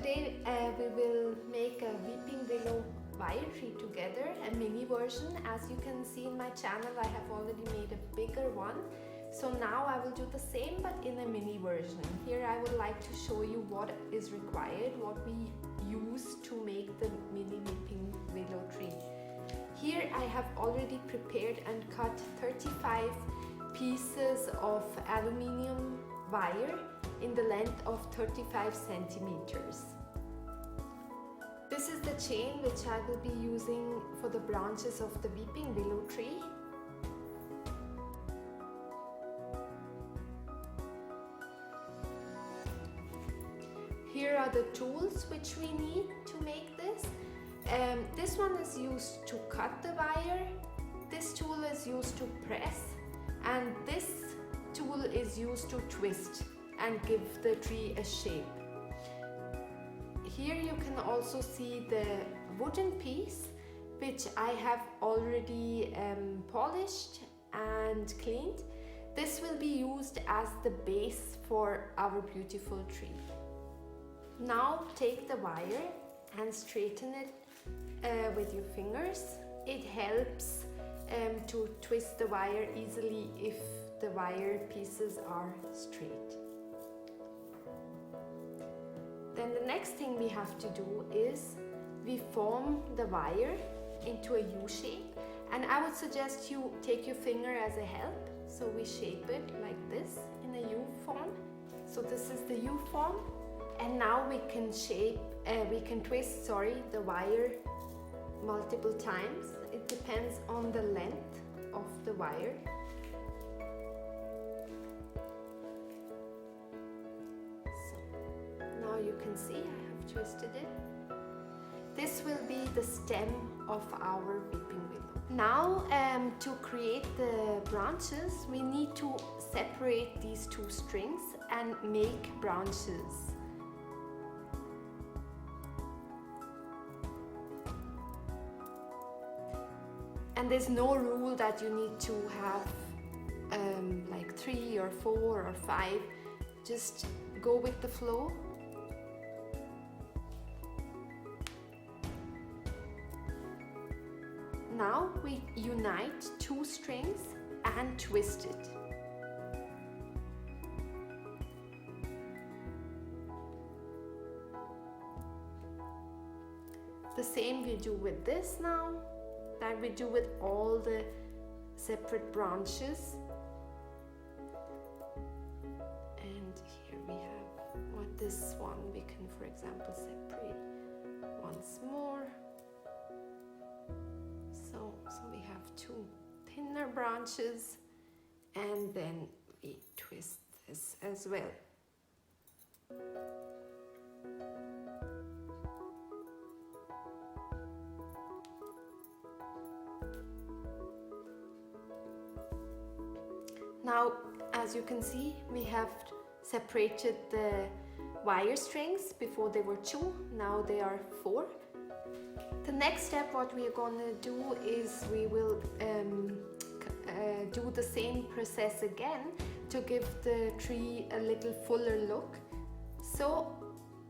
today we will make a weeping willow wire tree together, a mini version. As you can see in my channel, I have already made a bigger one. So now I will do the same but in a mini version. Here I would like to show you what is required, what we use to make the mini weeping willow tree. Here I have already prepared and cut 35 pieces of aluminium wire in the length of 35 centimeters. This is the chain which I will be using for the branches of the weeping willow tree. Here are the tools which we need to make this. This one is used to cut the wire, this tool is used to press, and this tool is used to twist and give the tree a shape. Here you can also see the wooden piece which I have already polished and cleaned. This will be used as the base for our beautiful tree. Now take the wire and straighten it with your fingers. It helps to twist the wire easily if the wire pieces are straight. Then the next thing we have to do is we form the wire into a U shape, and I would suggest you take your finger as a help. So we shape it like this in a U form. So this is the U form, and now we can twist the wire multiple times. It depends on the length of the wire. Now you can see I have twisted it. This will be the stem of our weeping willow. Now to create the branches, we need to separate these two strings and make branches. And there's no rule that you need to have like 3 or 4 or 5. Just go with the flow. Now we unite two strings and twist it. The same we do with this now, that we do with all the separate branches. And here we have this one we can, for example, separate once more. So we have two thinner branches, and then we twist this as well. Now, as you can see, we have separated the wire strings. Before they were 2, now they are 4. The next step, what we are going to do is we will do the same process again to give the tree a little fuller look. So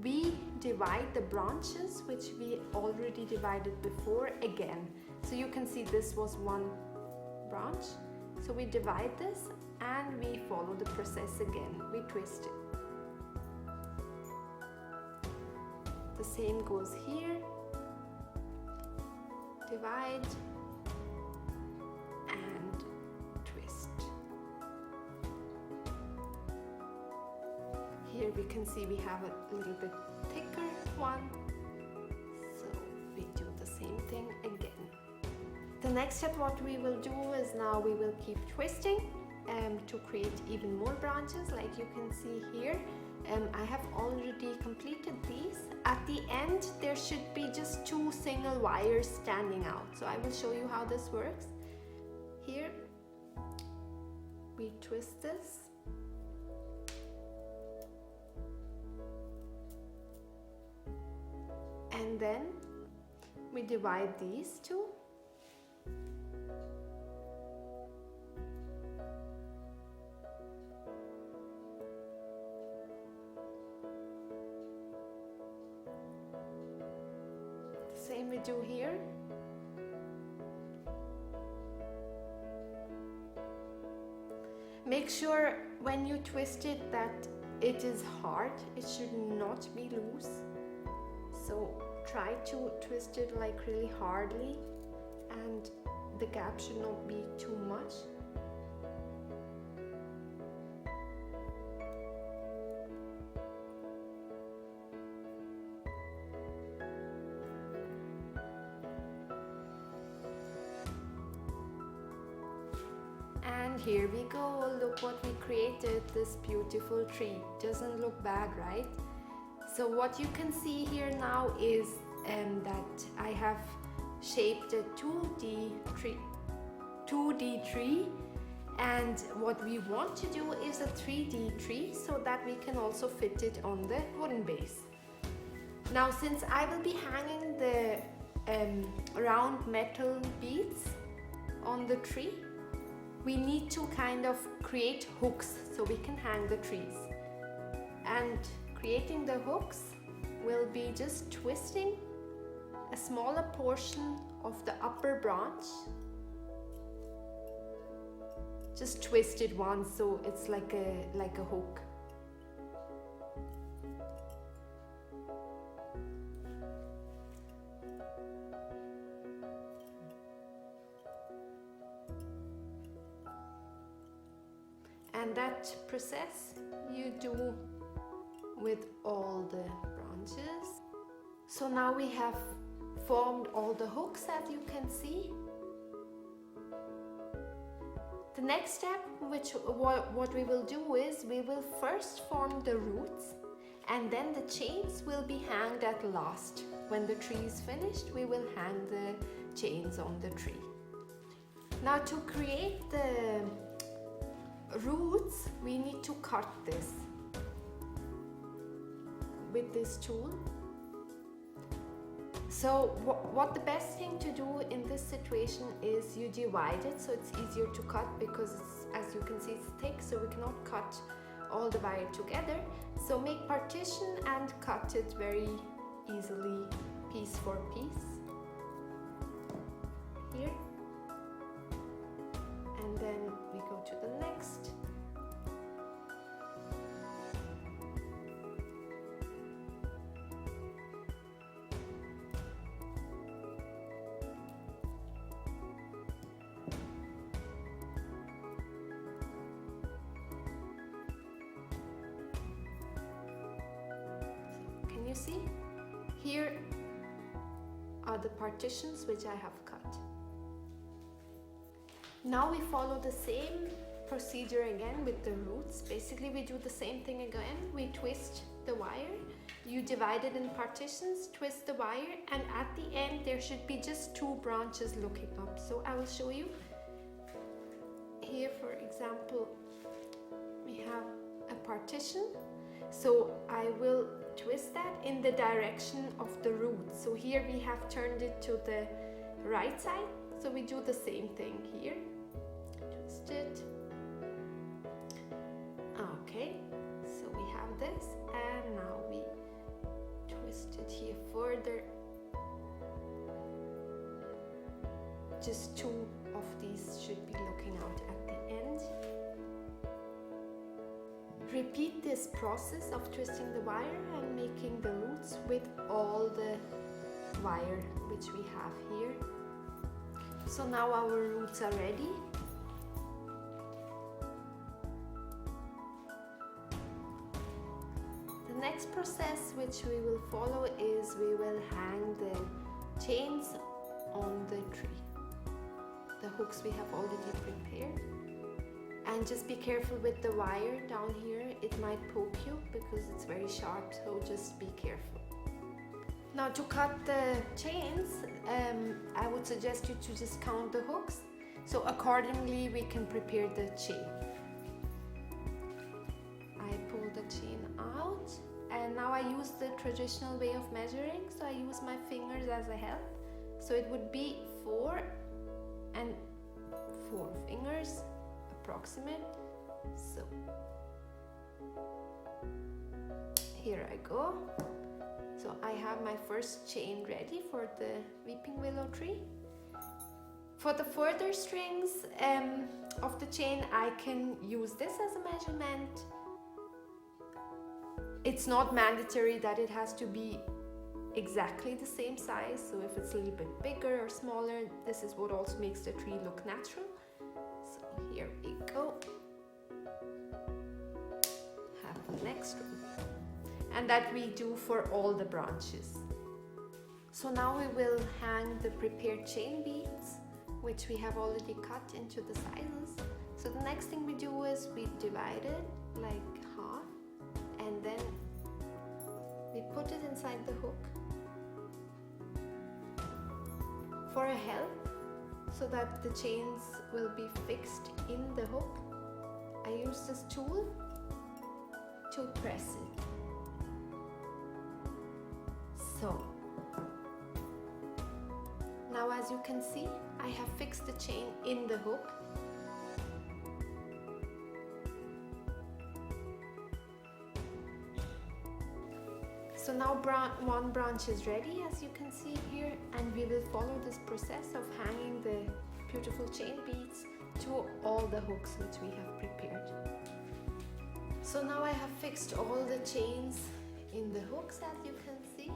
we divide the branches which we already divided before again. So you can see this was one branch. So we divide this and we follow the process again. We twist it. The same goes here. Divide and twist. Here we can see we have a little bit thicker one, so we do the same thing again. The next step what we will do is now we will keep twisting to create even more branches, like you can see here. I have already completed these. At the end there should be just 2 single wires standing out. So I will show you how this works. Here we twist this. And then we divide these two. same we do here. Make sure when you twist it that it is hard, it should not be loose. So try to twist it like really hardly, and the gap should not be too much. And here we go, look what we created, this beautiful tree. Doesn't look bad, right? So what you can see here now is that I have shaped a 2D tree, and what we want to do is a 3D tree so that we can also fit it on the wooden base. Now, since I will be hanging the round metal beads on the tree, we need to kind of create hooks so we can hang the trees. And creating the hooks will be just twisting a smaller portion of the upper branch. Just twist it once so it's like a hook. And that process you do with all the branches. So now we have formed all the hooks, as you can see. The next step, what we will do is we will first form the roots, and then the chains will be hanged at last. When the tree is finished, we will hang the chains on the tree. Now, to create the roots, we need to cut this with this tool. So what the best thing to do in this situation is you divide it so it's easier to cut, because as you can see it's thick, so we cannot cut all the wire together. So make partition and cut it very easily, piece for piece. Here. And then we go to the next. Can you see? Here are the partitions which I have cut. Now we follow the same procedure again with the roots. Basically we do the same thing again. We twist the wire, you divide it in partitions, twist the wire, and at the end there should be just two branches looking up. So I will show you. Here, for example, we have a partition. So I will twist that in the direction of the roots. So here we have turned it to the right side. So we do the same thing here. Twist it. Okay, so we have this, and now we twist it here further. Just two of these should be looking out at the end. Repeat this process of twisting the wire and making the roots with all the wire which we have here. So now our roots are ready. The next process which we will follow is we will hang the chains on the tree. The hooks we have already prepared. And just be careful with the wire down here, it might poke you because it's very sharp, so just be careful. Now to cut the chains, I would suggest you to just count the hooks, so accordingly we can prepare the chain. I pull the chain out, and now I use the traditional way of measuring, so I use my fingers as a help. So it would be 4 and 4 fingers, approximate. So here I go, So I have my first chain ready for the weeping willow tree. For the further strings of the chain, I can use this as a measurement. It's not mandatory that it has to be exactly the same size, so if it's a little bit bigger or smaller, this is what also makes the tree look natural. So here we go. Have the next one. And that we do for all the branches. So now we will hang the prepared chain beads, which we have already cut into the sizes. So the next thing we do is we divide it like half, and then we put it inside the hook for a help, so that the chains will be fixed in the hook. I use this tool to press it. So now, as you can see, I have fixed the chain in the hook. So now one branch is ready, as you can see here, and we will follow this process of hanging the beautiful chain beads to all the hooks which we have prepared. So now I have fixed all the chains in the hooks, as you can see.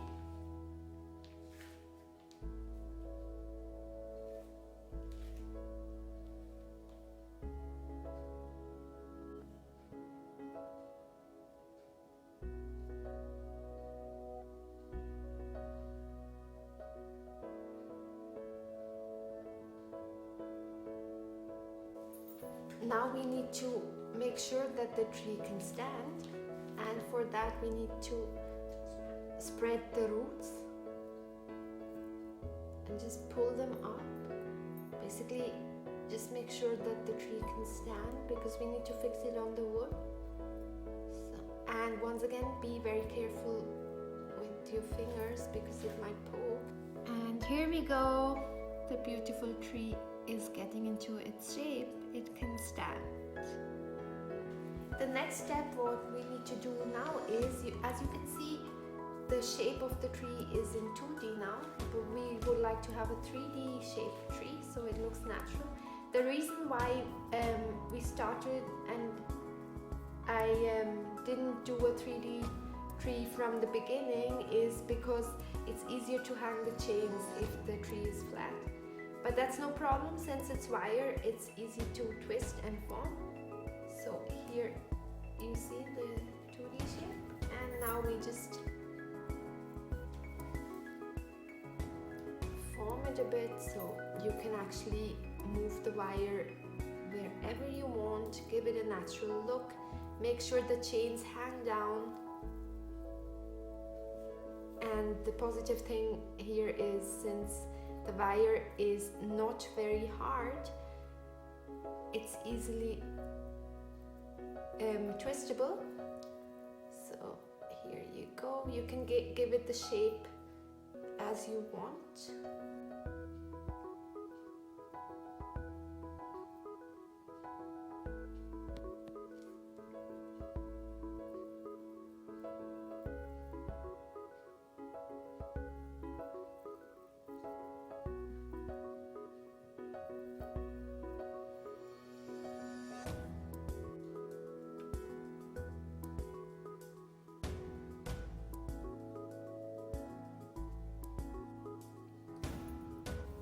Now we need to make sure that the tree can stand, and for that we need to spread the roots and just pull them up. Basically, just make sure that the tree can stand, because we need to fix it on the wood. So, and once again, be very careful with your fingers because it might poke. And here we go, the beautiful tree is getting into its shape. It can stand. The next step, what we need to do now is, as you can see, the shape of the tree is in 2D now, but we would like to have a 3D shaped tree so it looks natural. The reason why we started and I didn't do a 3D tree from the beginning is because it's easier to hang the chains if the tree is flat. But that's no problem, since it's wire, it's easy to twist and form. So here you see the 2D shape, and now we just form it a bit so you can actually move the wire wherever you want, give it a natural look, make sure the chains hang down. And the positive thing here is, since the wire is not very hard, it's easily twistable. So here you go, you can give it the shape as you want.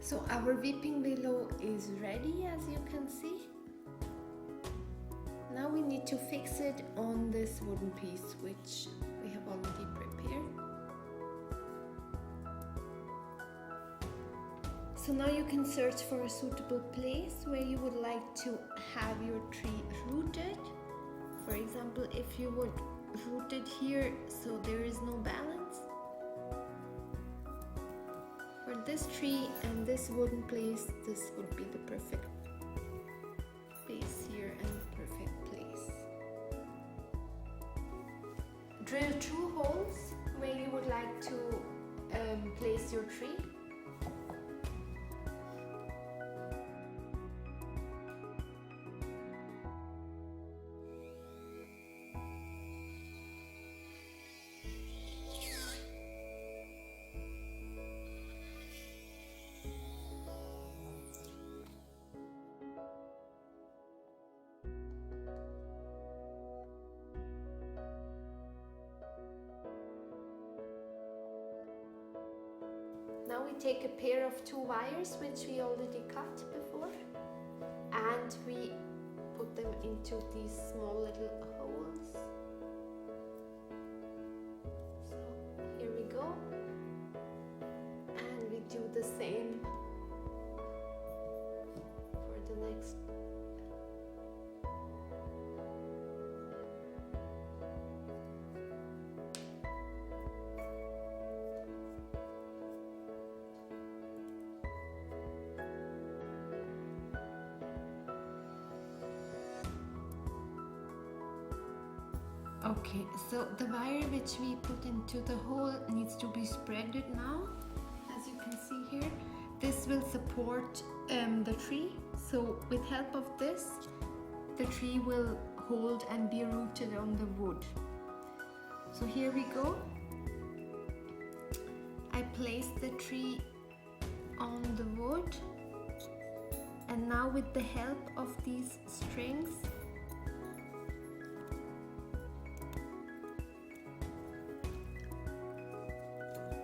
So our weeping willow is ready, as you can see. Now we need to fix it on this wooden piece, which we have already prepared. So now you can search for a suitable place where you would like to have your tree rooted. For example, if you would root it here so there is no balance, for this tree and this wooden place, this would be the perfect place here and the perfect place. Drill 2 holes where you would like to place your tree. now we take a pair of 2 wires which we already cut before, and we put them into these small little holes. So here we go, and we do the same for the next. Okay, so the wire which we put into the hole needs to be spreaded now, as you can see here. This will support the tree, so with help of this, the tree will hold and be rooted on the wood. So here we go. I placed the tree on the wood, and now with the help of these strings,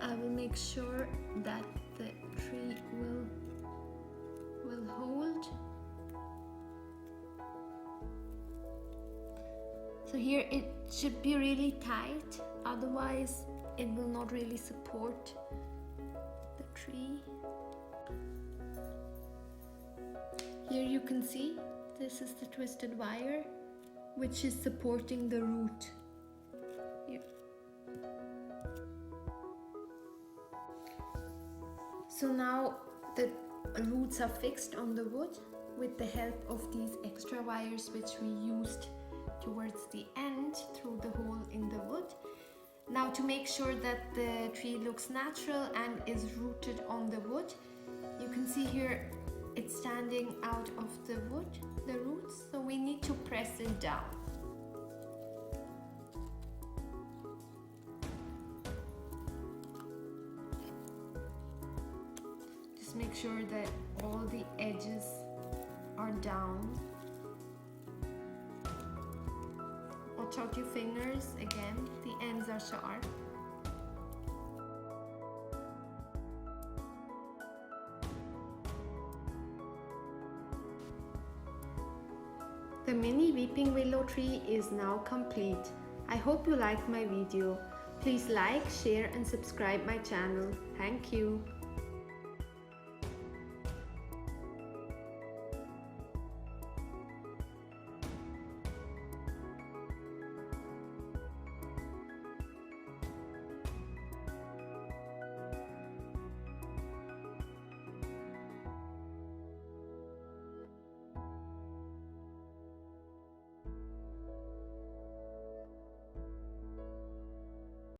I will make sure that the tree will hold. So here it should be really tight, otherwise it will not really support the tree. Here you can see this is the twisted wire which is supporting the root. Here. So now the roots are fixed on the wood with the help of these extra wires which we used towards the end through the hole in the wood. Now, to make sure that the tree looks natural and is rooted on the wood, you can see here it's standing out of the wood, the roots, so we need to press it down. Just make sure that all the edges are down. Watch out your fingers, again, the ends are sharp. The mini weeping willow tree is now complete. I hope you liked my video. Please like, share and subscribe my channel. Thank you.